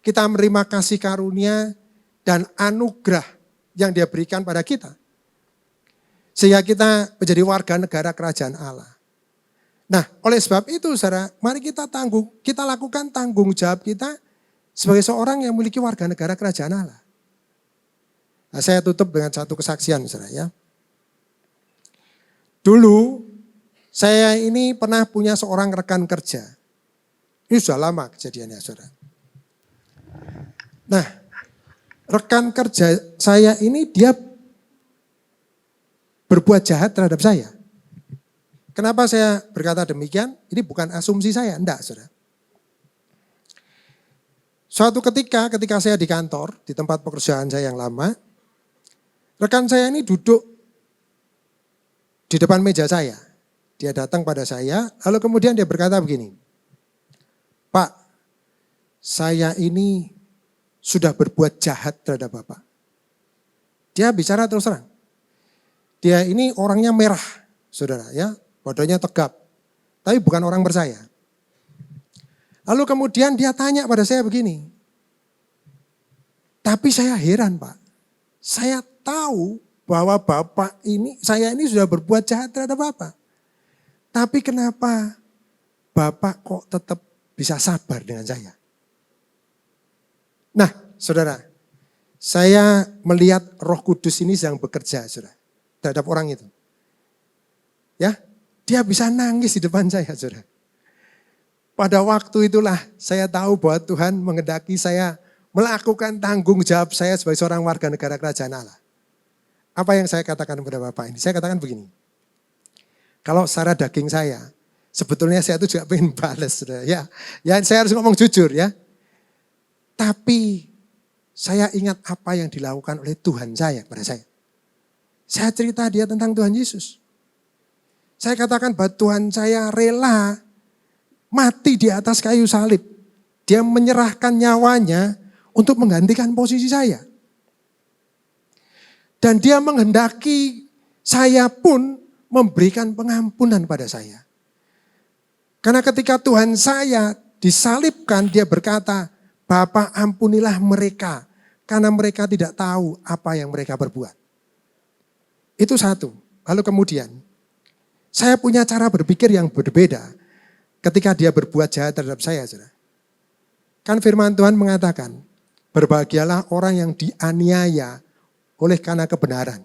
Kita menerima kasih karunia dan anugerah yang dia berikan pada kita. Sehingga kita menjadi warga negara kerajaan Allah. Nah, oleh sebab itu saudara, mari kita lakukan tanggung jawab kita sebagai seorang yang memiliki warga negara kerajaan Allah. Nah, saya tutup dengan satu kesaksian saudara ya. Dulu saya ini pernah punya seorang rekan kerja. Ini sudah lama kejadiannya saudara. Nah, rekan kerja saya ini dia berbuat jahat terhadap saya. Kenapa saya berkata demikian? Ini bukan asumsi saya, enggak saudara. Suatu ketika saya di kantor, di tempat pekerjaan saya yang lama, Rekan saya ini duduk di depan meja saya. Dia datang pada saya, lalu kemudian dia berkata begini, Pak, saya ini sudah berbuat jahat terhadap Bapak. Dia bicara terus terang. Dia ini orangnya merah, saudara ya, badannya tegap, tapi bukan orang percaya. Lalu kemudian dia tanya pada saya begini, tapi saya heran Pak, saya tahu bahwa saya ini sudah berbuat jahat terhadap Bapak. Tapi kenapa Bapak kok tetap bisa sabar dengan saya? Nah, saudara, saya melihat Roh Kudus ini sedang bekerja, saudara, terhadap orang itu. Ya, dia bisa nangis di depan saya, saudara. Pada waktu itulah saya tahu bahwa Tuhan menghendaki saya melakukan tanggung jawab saya sebagai seorang warga negara kerajaan Allah. Apa yang saya katakan kepada Bapak ini? Saya katakan begini. Kalau secara daging saya, sebetulnya saya itu juga pengen balas. Ya, saya harus ngomong jujur ya. Tapi saya ingat apa yang dilakukan oleh Tuhan saya pada saya. Saya cerita dia tentang Tuhan Yesus. Saya katakan bahwa Tuhan saya rela mati di atas kayu salib. Dia menyerahkan nyawanya untuk menggantikan posisi saya. Dan dia menghendaki saya pun memberikan pengampunan pada saya. Karena ketika Tuhan saya disalibkan, dia berkata, Bapa ampunilah mereka, karena mereka tidak tahu apa yang mereka berbuat. Itu satu. Lalu kemudian, saya punya cara berpikir yang berbeda ketika dia berbuat jahat terhadap saya. Saudara. Kan firman Tuhan mengatakan, berbahagialah orang yang dianiaya oleh karena kebenaran.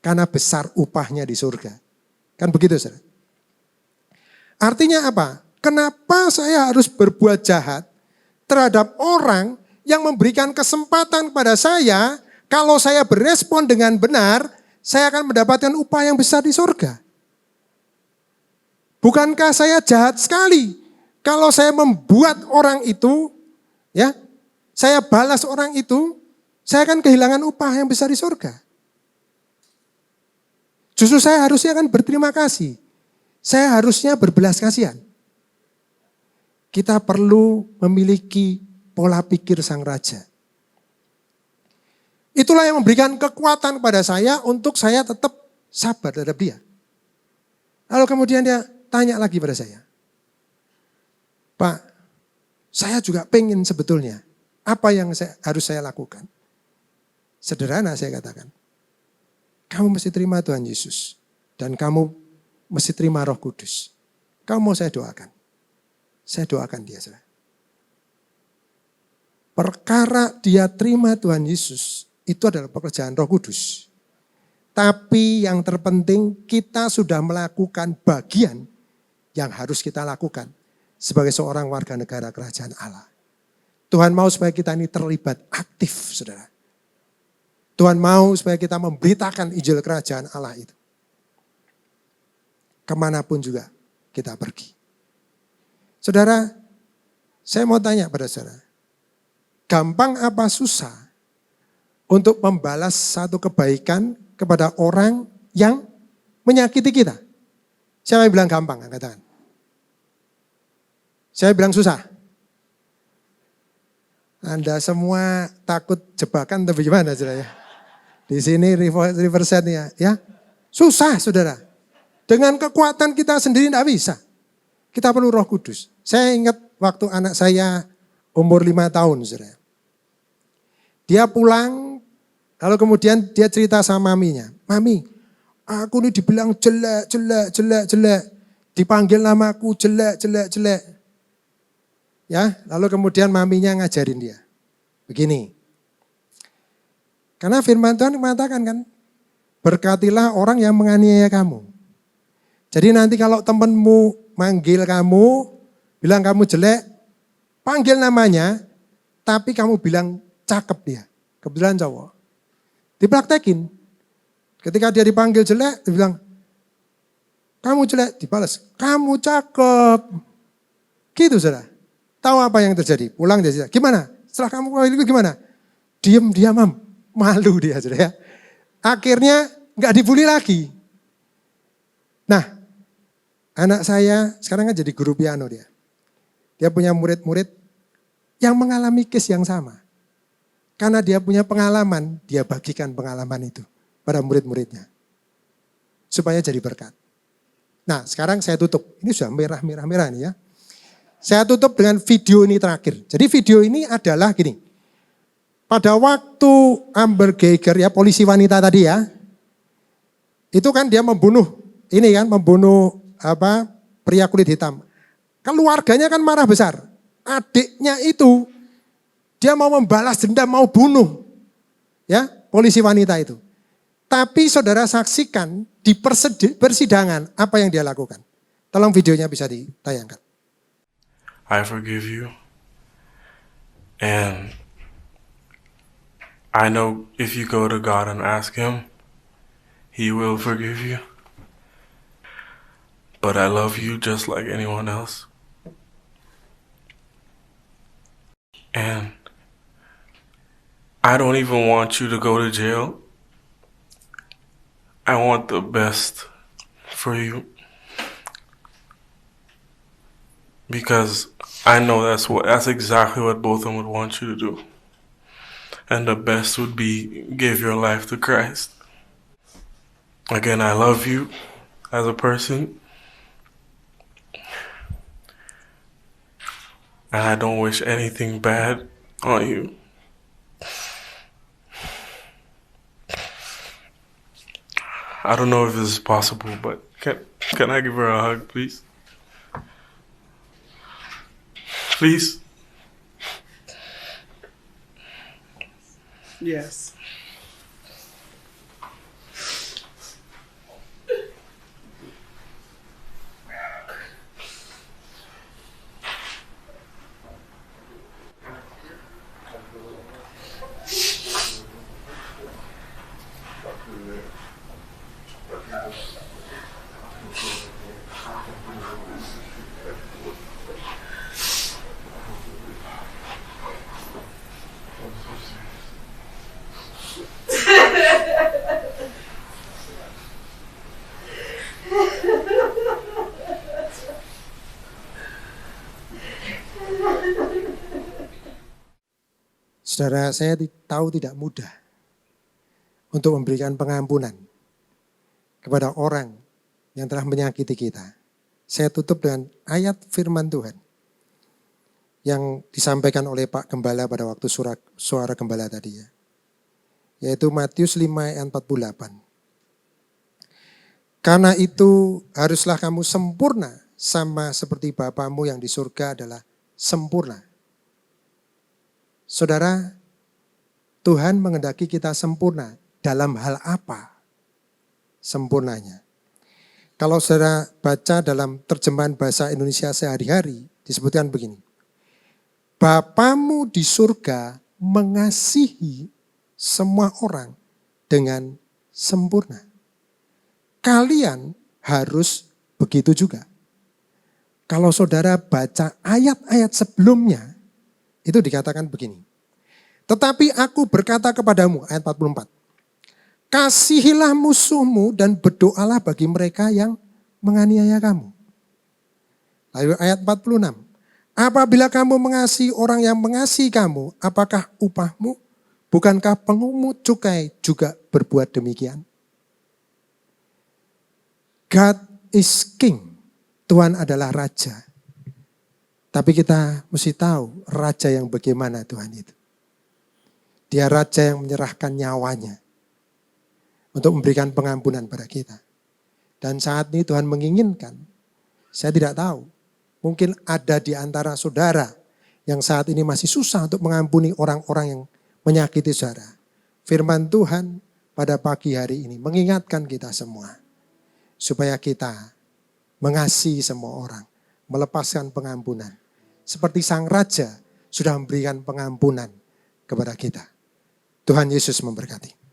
Karena besar upahnya di surga. Kan begitu, saudara. Artinya apa? Kenapa saya harus berbuat jahat terhadap orang yang memberikan kesempatan kepada saya, kalau saya berespon dengan benar, saya akan mendapatkan upah yang besar di surga. Bukankah saya jahat sekali kalau saya membuat orang itu, ya, saya balas orang itu, saya akan kehilangan upah yang besar di surga. Justru saya harusnya kan berterima kasih. Saya harusnya berbelas kasihan. Kita perlu memiliki pola pikir sang raja. Itulah yang memberikan kekuatan pada saya untuk saya tetap sabar terhadap dia. Lalu kemudian dia tanya lagi pada saya. Pak, saya juga pengen sebetulnya. Apa yang harus saya lakukan? Sederhana saya katakan. Kamu mesti terima Tuhan Yesus. Dan kamu mesti terima Roh Kudus. Kamu mau saya doakan. Saya doakan dia. Saudara. Perkara dia terima Tuhan Yesus, itu adalah pekerjaan Roh Kudus. Tapi yang terpenting kita sudah melakukan bagian yang harus kita lakukan sebagai seorang warga negara kerajaan Allah. Tuhan mau supaya kita ini terlibat aktif, saudara. Tuhan mau supaya kita memberitakan Injil kerajaan Allah itu. Kemanapun juga kita pergi. Saudara, saya mau tanya pada saudara. Gampang apa susah untuk membalas satu kebaikan kepada orang yang menyakiti kita? Siapa yang bilang gampang? Angkat tangan. Saya bilang susah. Anda semua takut jebakan atau bagaimana saudara ya? Di sini Riverside ya. Susah saudara. Dengan kekuatan kita sendiri tidak bisa. Kita perlu Roh Kudus. Saya ingat waktu anak saya umur 5 tahun saudara. Dia pulang, lalu kemudian dia cerita sama maminya. Mami, aku ini dibilang jelek. Dipanggil namaku jelek. Ya, lalu kemudian maminya ngajarin dia. Begini. Karena firman Tuhan mengatakan kan, berkatilah orang yang menganiaya kamu. Jadi nanti kalau temanmu manggil kamu, bilang kamu jelek, panggil namanya, tapi kamu bilang cakep dia. Kebetulan cowok. Dipraktekin. Ketika dia dipanggil jelek, dia bilang, kamu jelek, dibalas, kamu cakep. Gitu saudara. Tahu apa yang terjadi? Pulang dia cerita, gimana? Setelah kamu panggil itu gimana? Diam, mam. Malu dia saudara ya. Akhirnya nggak dibully lagi. Nah, anak saya sekarang kan jadi guru piano dia. Dia punya murid-murid yang mengalami case yang sama. Karena dia punya pengalaman, dia bagikan pengalaman itu pada murid-muridnya. Supaya jadi berkat. Nah, sekarang saya tutup. Ini sudah merah nih ya. Saya tutup dengan video ini terakhir. Jadi video ini adalah gini. Pada waktu Amber Geiger ya, polisi wanita tadi ya. Itu kan dia membunuh pria kulit hitam. Keluarganya kan marah besar. Adiknya itu dia mau membalas dendam, mau bunuh ya polisi wanita itu. Tapi saudara saksikan di persidangan apa yang dia lakukan. Tolong videonya bisa ditayangkan. I forgive you. And I know if you go to God and ask him, he will forgive you. But I love you just like anyone else. And I don't even want you to go to jail. I want the best for you. Because I know that's exactly what both of them would want you to do. And the best would be give your life to Christ. Again, I love you as a person. And I don't wish anything bad on you. I don't know if this is possible, but can I give her a hug, please? Please? Yes. Saudara, saya tahu tidak mudah untuk memberikan pengampunan kepada orang yang telah menyakiti kita. Saya tutup dengan ayat firman Tuhan yang disampaikan oleh Pak Gembala pada waktu suara Gembala tadi ya. Yaitu Matius 5 ayat 48. Karena itu haruslah kamu sempurna sama seperti Bapamu yang di surga adalah sempurna. Saudara, Tuhan menghendaki kita sempurna. Dalam hal apa sempurnanya? Kalau saudara baca dalam terjemahan bahasa Indonesia sehari-hari, disebutkan begini. Bapamu di surga mengasihi semua orang dengan sempurna. Kalian harus begitu juga. Kalau saudara baca ayat-ayat sebelumnya, itu dikatakan begini. Tetapi aku berkata kepadamu, ayat 44. Kasihilah musuhmu dan berdoalah bagi mereka yang menganiaya kamu. Lalu ayat 46. Apabila kamu mengasihi orang yang mengasihi kamu, apakah upahmu? Bukankah pengungut cukai juga berbuat demikian? God is king. Tuhan adalah raja. Tapi kita mesti tahu raja yang bagaimana Tuhan itu. Dia raja yang menyerahkan nyawanya untuk memberikan pengampunan pada kita. Dan saat ini Tuhan menginginkan, saya tidak tahu, mungkin ada di antara saudara yang saat ini masih susah untuk mengampuni orang-orang yang menyakiti saudara. Firman Tuhan pada pagi hari ini mengingatkan kita semua, supaya kita mengasihi semua orang, melepaskan pengampunan. Seperti sang raja sudah memberikan pengampunan kepada kita. Tuhan Yesus memberkati.